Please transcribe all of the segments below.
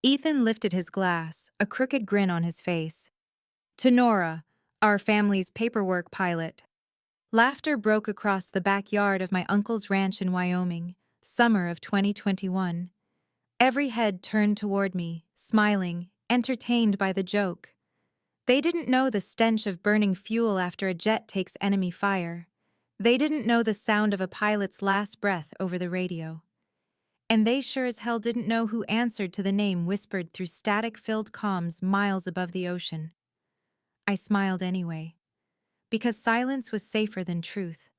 Ethan lifted his glass, a crooked grin on his face. To Nora, our family's paperwork pilot. Laughter broke across the backyard of my uncle's ranch in Wyoming, summer of 2021. Every head turned toward me, smiling, entertained by the joke. They didn't know the stench of burning fuel after a jet takes enemy fire. They didn't know the sound of a pilot's last breath over the radio. And they sure as hell didn't know who answered to the name whispered through static-filled comms miles above the ocean. I smiled anyway, because silence was safer than truth.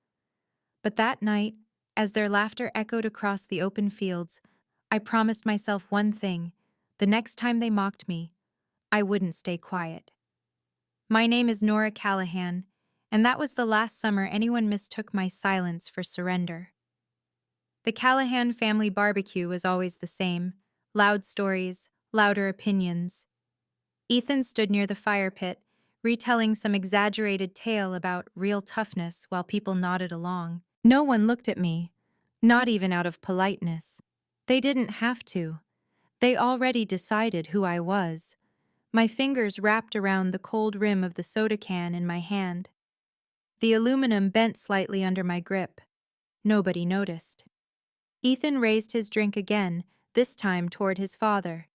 But that night, as their laughter echoed across the open fields, I promised myself one thing: the next time they mocked me, I wouldn't stay quiet. My name is Nora Callahan, and that was the last summer anyone mistook my silence for surrender. The Callahan family barbecue was always the same: loud stories, louder opinions. Ethan stood near the fire pit, retelling some exaggerated tale about real toughness while people nodded along. No one looked at me, not even out of politeness. They didn't have to. They already decided who I was. My fingers wrapped around the cold rim of the soda can in my hand. The aluminum bent slightly under my grip. Nobody noticed. Ethan raised his drink again, this time toward his father,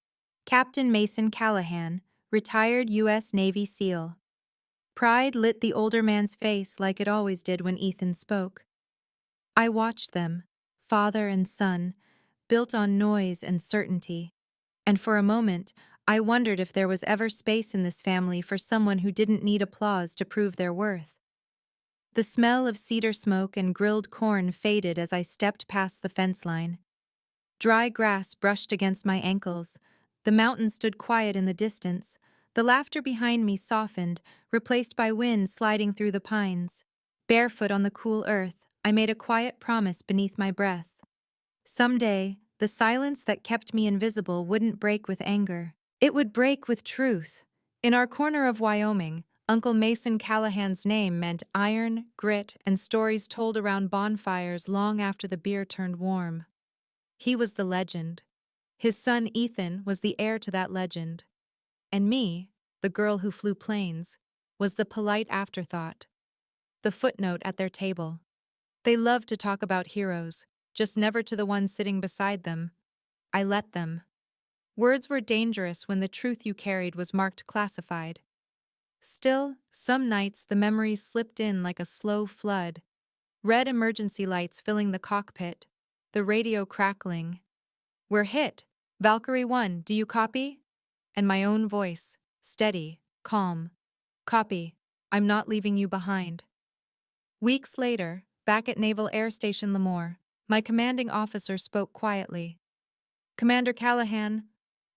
Captain Mason Callahan, retired U.S. Navy SEAL. Pride lit the older man's face like it always did when Ethan spoke. I watched them, father and son, built on noise and certainty. And for a moment, I wondered if there was ever space in this family for someone who didn't need applause to prove their worth. The smell of cedar smoke and grilled corn faded as I stepped past the fence line. Dry grass brushed against my ankles. The mountain stood quiet in the distance. The laughter behind me softened, replaced by wind sliding through the pines. Barefoot on the cool earth, I made a quiet promise beneath my breath. Someday, the silence that kept me invisible wouldn't break with anger. It would break with truth. In our corner of Wyoming, Uncle Mason Callahan's name meant iron, grit, and stories told around bonfires long after the beer turned warm. He was the legend. His son Ethan was the heir to that legend. And me, the girl who flew planes, was the polite afterthought, the footnote at their table. They loved to talk about heroes, just never to the one sitting beside them. I let them. Words were dangerous when the truth you carried was marked classified. Still, some nights the memories slipped in like a slow flood. Red emergency lights filling the cockpit, the radio crackling. "We're hit. Valkyrie One, do you copy?" And my own voice, steady, calm. "Copy. I'm not leaving you behind." Weeks later, back at Naval Air Station Lemoore, my commanding officer spoke quietly. "Commander Callahan,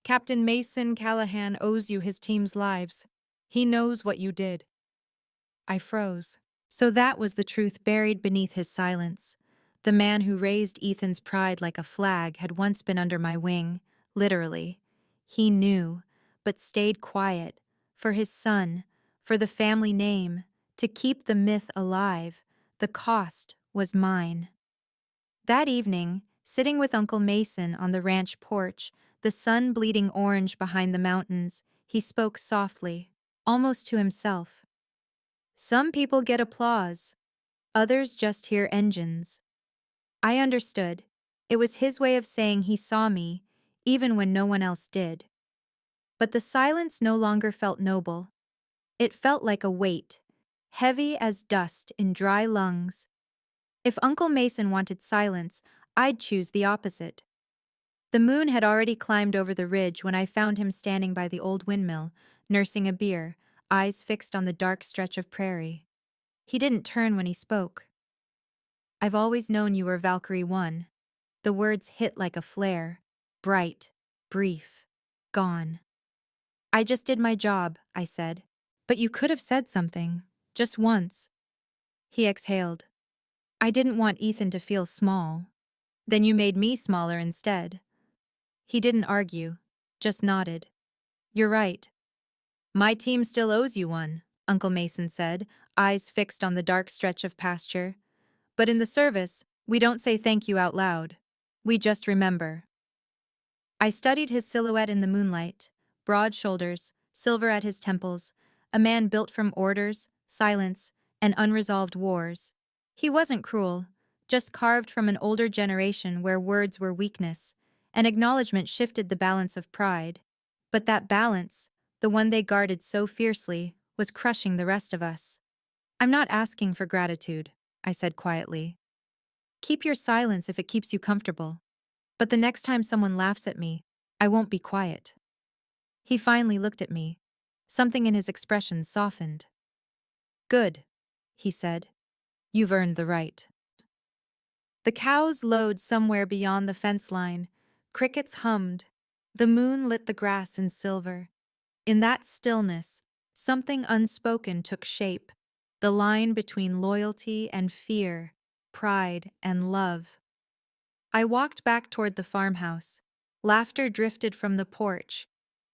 Captain Mason Callahan owes you his team's lives. He knows what you did." I froze. So that was the truth buried beneath his silence. The man who raised Ethan's pride like a flag had once been under my wing, literally. He knew, but stayed quiet, for his son, for the family name, to keep the myth alive. The cost was mine. That evening, sitting with Uncle Mason on the ranch porch, the sun bleeding orange behind the mountains, he spoke softly, almost to himself. "Some people get applause. Others just hear engines." I understood. It was his way of saying he saw me, even when no one else did. But the silence no longer felt noble. It felt like a weight, heavy as dust in dry lungs. If Uncle Mason wanted silence, I'd choose the opposite. The moon had already climbed over the ridge when I found him standing by the old windmill, nursing a beer, eyes fixed on the dark stretch of prairie. He didn't turn when he spoke. "I've always known you were Valkyrie One." The words hit like a flare, bright, brief, gone. "I just did my job," I said. "But you could have said something, just once." He exhaled. "I didn't want Ethan to feel small." "Then you made me smaller instead." He didn't argue, just nodded. "You're right. My team still owes you one," Uncle Mason said, eyes fixed on the dark stretch of pasture. "But in the service, we don't say thank you out loud. We just remember." I studied his silhouette in the moonlight, broad shoulders, silver at his temples, a man built from orders, silence, and unresolved wars. He wasn't cruel, just carved from an older generation where words were weakness, and acknowledgement shifted the balance of pride. But that balance, the one they guarded so fiercely, was crushing the rest of us. I'm not asking for gratitude, I said quietly. Keep your silence if it keeps you comfortable. But the next time someone laughs at me, I won't be quiet. He finally looked at me. Something in his expression softened. Good, he said. You've earned the right. The cows lowed somewhere beyond the fence line. Crickets hummed. The moon lit the grass in silver. In that stillness, something unspoken took shape. The line between loyalty and fear, pride and love. I walked back toward the farmhouse. Laughter drifted from the porch,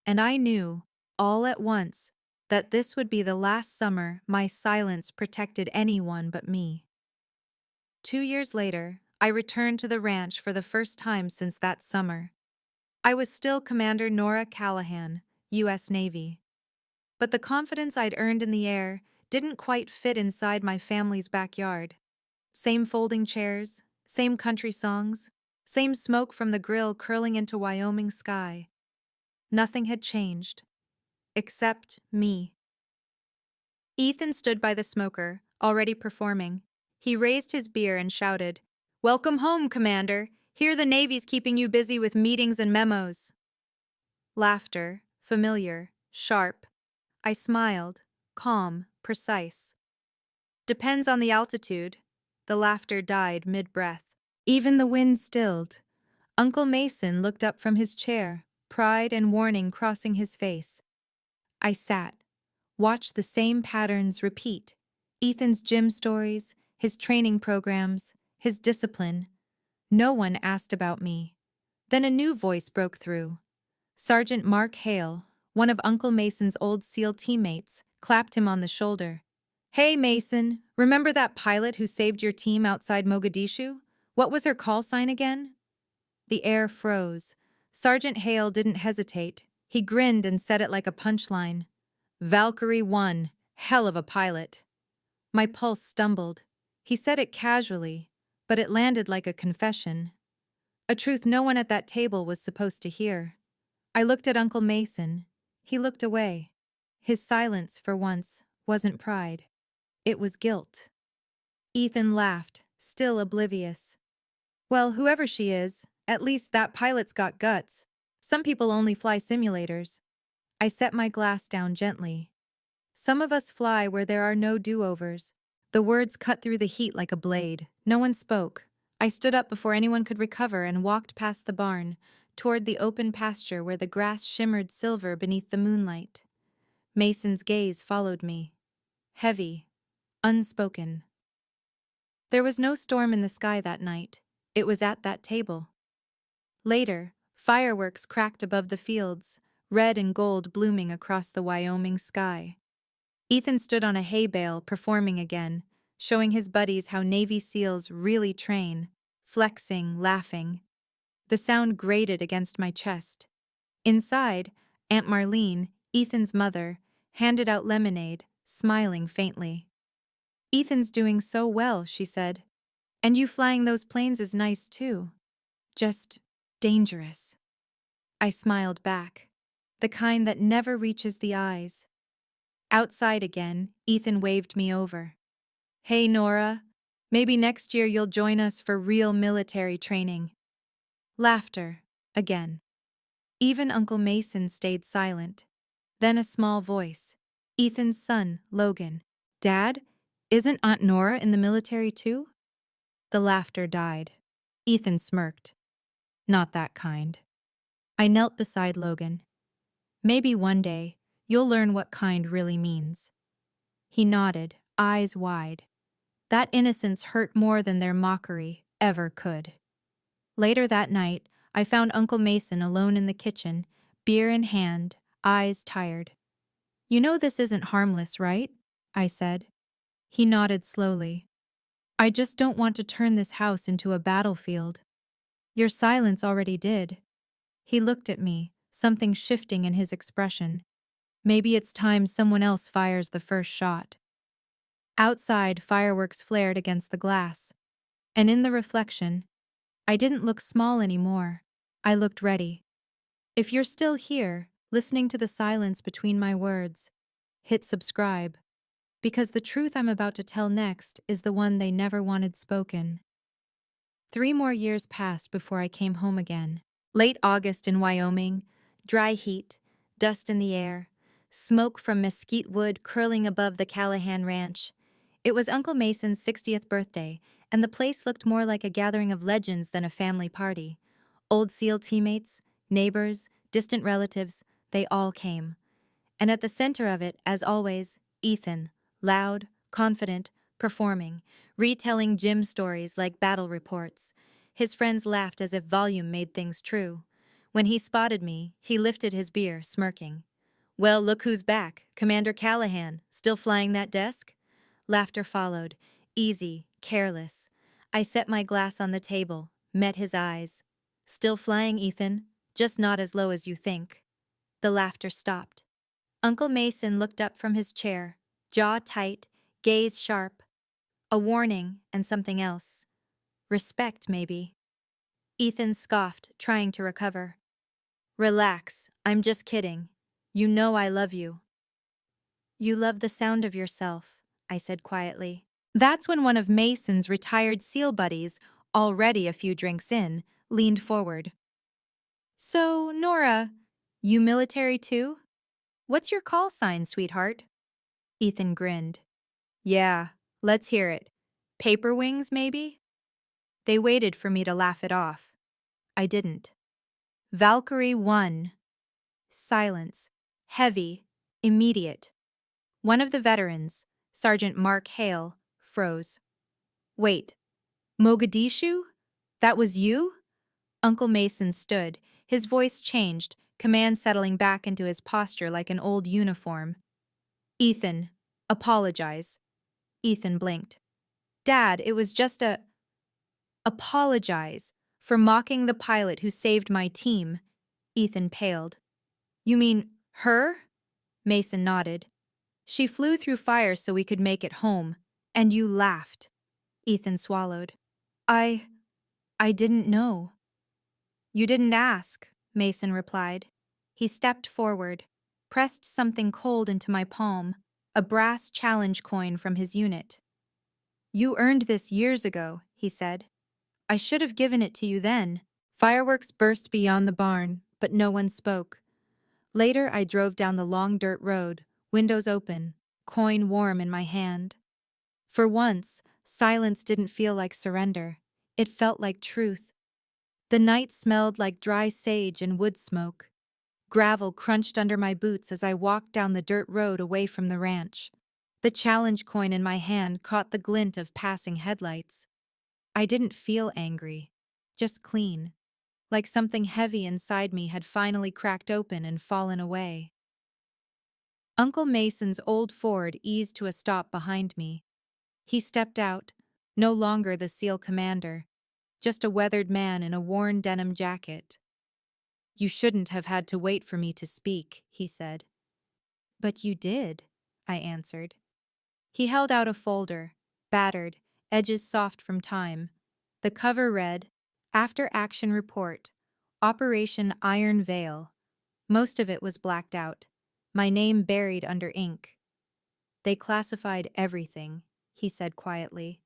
and I knew, all at once, that this would be the last summer my silence protected anyone but me. 2 years later, I returned to the ranch for the first time since that summer. I was still Commander Nora Callahan, U.S. Navy. But the confidence I'd earned in the air didn't quite fit inside my family's backyard. Same folding chairs, same country songs, same smoke from the grill curling into Wyoming sky. Nothing had changed. Except me. Ethan stood by the smoker, already performing. He raised his beer and shouted, "Welcome home, Commander. Hear the Navy's keeping you busy with meetings and memos." Laughter, familiar, sharp. I smiled, calm, precise. Depends on the altitude. The laughter died mid-breath. Even the wind stilled. Uncle Mason looked up from his chair, pride and warning crossing his face. I sat, watched the same patterns repeat. Ethan's gym stories, his training programs, his discipline. No one asked about me. Then a new voice broke through. Sergeant Mark Hale, one of Uncle Mason's old SEAL teammates, clapped him on the shoulder. "Hey, Mason, remember that pilot who saved your team outside Mogadishu? What was her call sign again?" The air froze. Sergeant Hale didn't hesitate. He grinned and said it like a punchline. "Valkyrie One, hell of a pilot." My pulse stumbled. He said it casually, but it landed like a confession. A truth no one at that table was supposed to hear. I looked at Uncle Mason. He looked away. His silence, for once, wasn't pride. It was guilt. Ethan laughed, still oblivious. "Well, whoever she is, at least that pilot's got guts. Some people only fly simulators." I set my glass down gently. Some of us fly where there are no do-overs. The words cut through the heat like a blade. No one spoke. I stood up before anyone could recover and walked past the barn, toward the open pasture where the grass shimmered silver beneath the moonlight. Mason's gaze followed me. Heavy, unspoken. There was no storm in the sky that night. It was at that table. Later, fireworks cracked above the fields, red and gold blooming across the Wyoming sky. Ethan stood on a hay bale, performing again, showing his buddies how Navy SEALs really train, flexing, laughing. The sound grated against my chest. Inside, Aunt Marlene, Ethan's mother, handed out lemonade, smiling faintly. "Ethan's doing so well," she said. "And you flying those planes is nice too. Just dangerous." I smiled back. The kind that never reaches the eyes. Outside again, Ethan waved me over. "Hey, Nora, maybe next year you'll join us for real military training." Laughter, again. Even Uncle Mason stayed silent. Then a small voice. Ethan's son, Logan. "Dad, isn't Aunt Nora in the military too?" The laughter died. Ethan smirked. "Not that kind." I knelt beside Logan. "Maybe one day, you'll learn what kind really means." He nodded, eyes wide. That innocence hurt more than their mockery ever could. Later that night, I found Uncle Mason alone in the kitchen, beer in hand, eyes tired. "You know this isn't harmless, right?" I said. He nodded slowly. "I just don't want to turn this house into a battlefield." "Your silence already did." He looked at me, something shifting in his expression. Maybe it's time someone else fires the first shot. Outside, fireworks flared against the glass. And in the reflection, I didn't look small anymore. I looked ready. If you're still here, listening to the silence between my words, hit subscribe. Because the truth I'm about to tell next is the one they never wanted spoken. 3 more years passed before I came home again. Late August in Wyoming, dry heat, dust in the air, smoke from mesquite wood curling above the Callahan Ranch. It was Uncle Mason's 60th birthday, and the place looked more like a gathering of legends than a family party. Old SEAL teammates, neighbors, distant relatives, they all came. And at the center of it, as always, Ethan, loud, confident, performing, retelling Jim stories like battle reports. His friends laughed as if volume made things true. When he spotted me, he lifted his beer, smirking. "Well, look who's back, Commander Callahan, still flying that desk?" Laughter followed, easy, careless. I set my glass on the table, met his eyes. "Still flying, Ethan, just not as low as you think." The laughter stopped. Uncle Mason looked up from his chair, jaw tight, gaze sharp. A warning and something else. Respect, maybe. Ethan scoffed, trying to recover. "Relax, I'm just kidding. You know I love you." "You love the sound of yourself," I said quietly. That's when one of Mason's retired SEAL buddies, already a few drinks in, leaned forward. "So, Nora, you military too? What's your call sign, sweetheart?" Ethan grinned. "Yeah, let's hear it. Paper wings, maybe?" They waited for me to laugh it off. I didn't. "Valkyrie One." Silence. Heavy. Immediate. One of the veterans, Sergeant Mark Hale, froze. "Wait. Mogadishu? That was you?" Uncle Mason stood, his voice changed, command settling back into his posture like an old uniform. "Ethan, apologize." Ethan blinked. "Dad, it was just a—" "Apologize for mocking the pilot who saved my team." Ethan paled. "You mean her?" Mason nodded. "She flew through fire so we could make it home, and you laughed." Ethan swallowed. I didn't know." "You didn't ask," Mason replied. He stepped forward, pressed something cold into my palm, a brass challenge coin from his unit. "You earned this years ago," he said. "I should have given it to you then." Fireworks burst beyond the barn, but no one spoke. Later, I drove down the long dirt road, windows open, coin warm in my hand. For once, silence didn't feel like surrender. It felt like truth. The night smelled like dry sage and wood smoke. Gravel crunched under my boots as I walked down the dirt road away from the ranch. The challenge coin in my hand caught the glint of passing headlights. I didn't feel angry, just clean, like something heavy inside me had finally cracked open and fallen away. Uncle Mason's old Ford eased to a stop behind me. He stepped out, no longer the SEAL commander, just a weathered man in a worn denim jacket. "You shouldn't have had to wait for me to speak," he said. "But you did," I answered. He held out a folder, battered, edges soft from time. The cover read, "After Action Report, Operation Iron Veil." Most of it was blacked out, my name buried under ink. "They classified everything," he said quietly.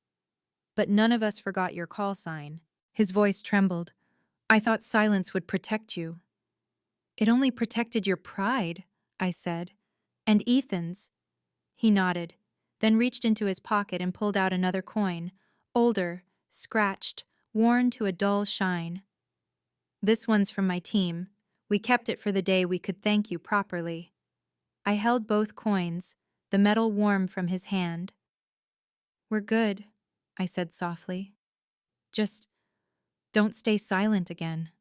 "But none of us forgot your call sign." His voice trembled. "I thought silence would protect you." "It only protected your pride," I said. "And Ethan's." He nodded, then reached into his pocket and pulled out another coin, older, scratched, worn to a dull shine. "This one's from my team. We kept it for the day we could thank you properly." I held both coins, the metal warm from his hand. "We're good," I said softly. "Just don't stay silent again."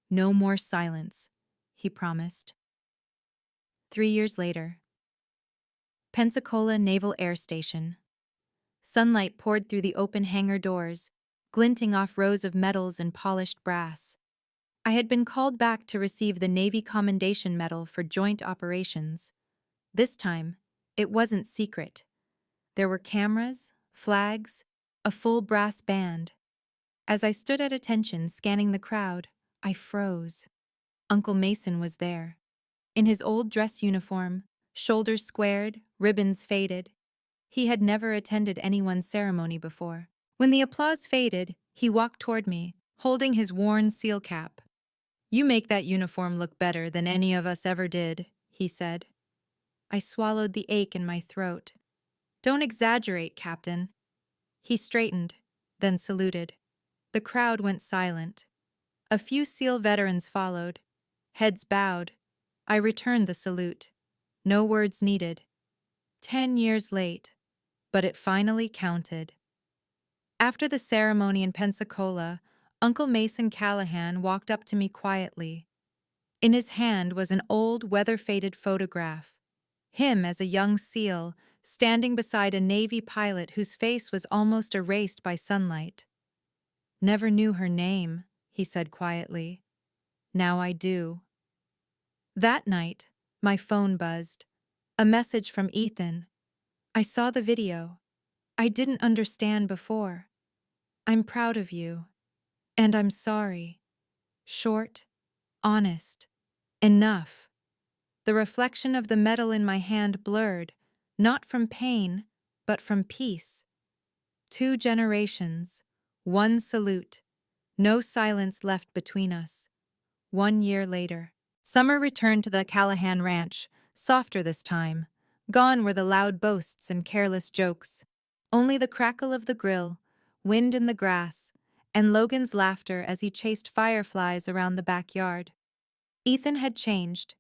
"No more silence," he promised. 3 years later. Pensacola Naval Air Station. Sunlight poured through the open hangar doors, glinting off rows of metals and polished brass. I had been called back to receive the Navy Commendation Medal for joint operations. This time, it wasn't secret. There were cameras, flags, a full brass band. As I stood at attention scanning the crowd, I froze. Uncle Mason was there. In his old dress uniform, shoulders squared, ribbons faded. He had never attended anyone's ceremony before. When the applause faded, he walked toward me, holding his worn seal cap. "You make that uniform look better than any of us ever did," he said. I swallowed the ache in my throat. "Don't exaggerate, Captain." He straightened, then saluted. The crowd went silent. A few SEAL veterans followed. Heads bowed. I returned the salute. No words needed. 10 years late, but it finally counted. After the ceremony in Pensacola, Uncle Mason Callahan walked up to me quietly. In his hand was an old, weather-faded photograph. Him as a young SEAL, standing beside a Navy pilot whose face was almost erased by sunlight. "Never knew her name," he said quietly. "Now I do." That night, my phone buzzed. A message from Ethan. "I saw the video. I didn't understand before. I'm proud of you. And I'm sorry." Short, honest. Enough. The reflection of the medal in my hand blurred, not from pain, but from peace. 2 generations, 1 salute, no silence left between us. 1 year later. Summer returned to the Callahan Ranch, softer this time. Gone were the loud boasts and careless jokes. Only the crackle of the grill, wind in the grass, and Logan's laughter as he chased fireflies around the backyard. Ethan had changed.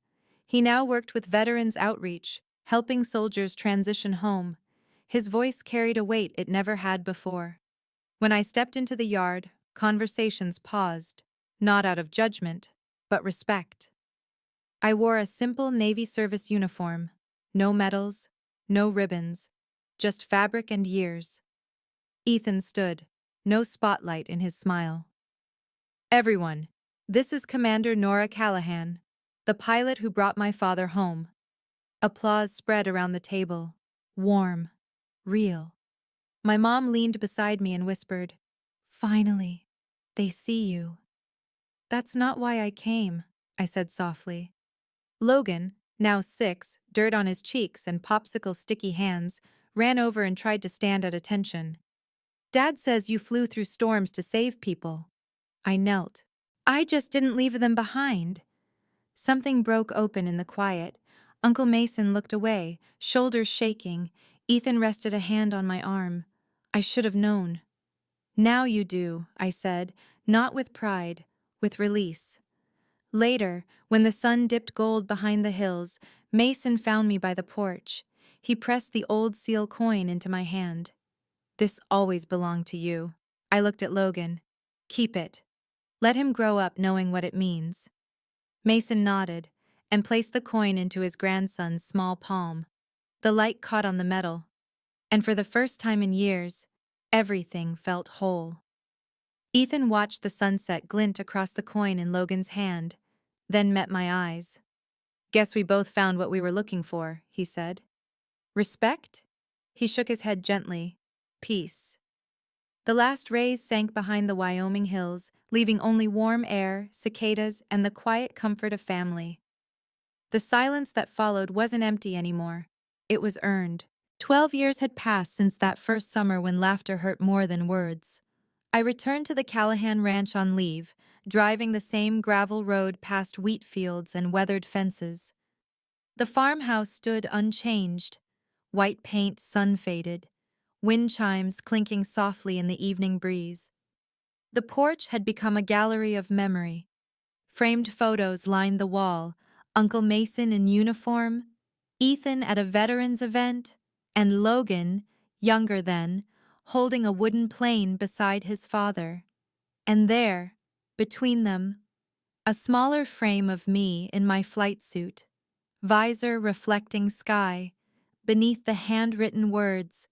He now worked with Veterans Outreach, helping soldiers transition home. His voice carried a weight it never had before. When I stepped into the yard, conversations paused, not out of judgment, but respect. I wore a simple Navy service uniform, no medals, no ribbons, just fabric and years. Ethan stood, no spotlight in his smile. "Everyone, this is Commander Nora Callahan, the pilot who brought my father home." Applause spread around the table, warm, real. My mom leaned beside me and whispered, "Finally, they see you." "That's not why I came," I said softly. Logan, now 6, dirt on his cheeks and popsicle sticky hands, ran over and tried to stand at attention. "Dad says you flew through storms to save people." I knelt. "I just didn't leave them behind." Something broke open in the quiet. Uncle Mason looked away, shoulders shaking. Ethan rested a hand on my arm. "I should have known." "Now you do," I said, not with pride, with release. Later, when the sun dipped gold behind the hills, Mason found me by the porch. He pressed the old SEAL coin into my hand. "This always belonged to you." I looked at Logan. "Keep it. Let him grow up knowing what it means." Mason nodded and placed the coin into his grandson's small palm. The light caught on the metal, and for the first time in years, everything felt whole. Ethan watched the sunset glint across the coin in Logan's hand, then met my eyes. "Guess we both found what we were looking for," he said. "Respect?" He shook his head gently. "Peace." The last rays sank behind the Wyoming hills, leaving only warm air, cicadas, and the quiet comfort of family. The silence that followed wasn't empty anymore. It was earned. 12 years had passed since that first summer when laughter hurt more than words. I returned to the Callahan Ranch on leave, driving the same gravel road past wheat fields and weathered fences. The farmhouse stood unchanged, white paint sun-faded, wind chimes clinking softly in the evening breeze. The porch had become a gallery of memory. Framed photos lined the wall, Uncle Mason in uniform, Ethan at a veterans event, and Logan, younger then, holding a wooden plane beside his father. And there, between them, a smaller frame of me in my flight suit, visor reflecting sky, beneath the handwritten words,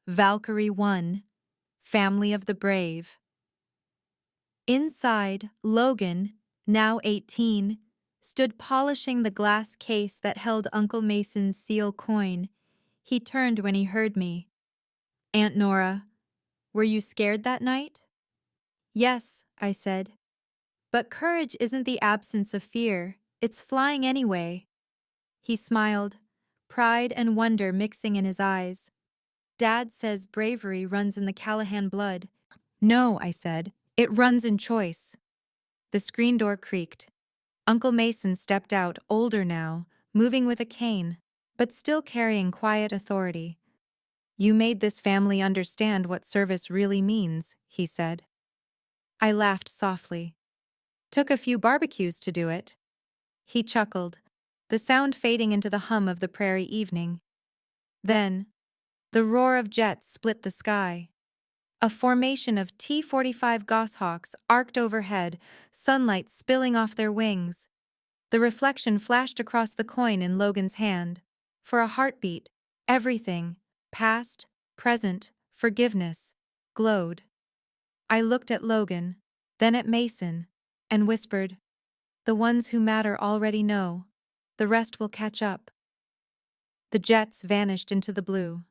"Valkyrie One, Family of the Brave." Inside, Logan, now 18, stood polishing the glass case that held Uncle Mason's seal coin. He turned when he heard me. "Aunt Nora, were you scared that night?" "Yes," I said. "But courage isn't the absence of fear, it's flying anyway." He smiled, pride and wonder mixing in his eyes. "Dad says bravery runs in the Callahan blood." "No," I said, "it runs in choice." The screen door creaked. Uncle Mason stepped out, older now, moving with a cane, but still carrying quiet authority. "You made this family understand what service really means," he said. I laughed softly. "Took a few barbecues to do it." He chuckled, the sound fading into the hum of the prairie evening. Then, the roar of jets split the sky. A formation of T-45 goshawks arced overhead, sunlight spilling off their wings. The reflection flashed across the coin in Logan's hand. For a heartbeat, everything, past, present, forgiveness, glowed. I looked at Logan, then at Mason, and whispered, "The ones who matter already know. The rest will catch up." The jets vanished into the blue.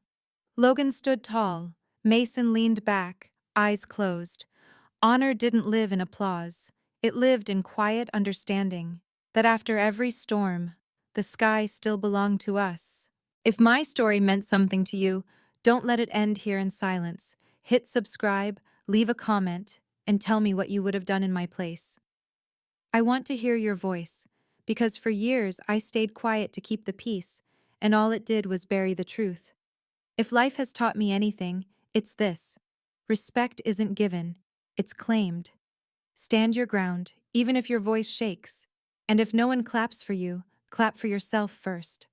Logan stood tall. Mason leaned back, eyes closed. Honor didn't live in applause. It lived in quiet understanding that after every storm, the sky still belonged to us. If my story meant something to you, don't let it end here in silence. Hit subscribe, leave a comment, and tell me what you would have done in my place. I want to hear your voice, because for years I stayed quiet to keep the peace, and all it did was bury the truth. If life has taught me anything, it's this: respect isn't given, it's claimed. Stand your ground, even if your voice shakes. And if no one claps for you, clap for yourself first.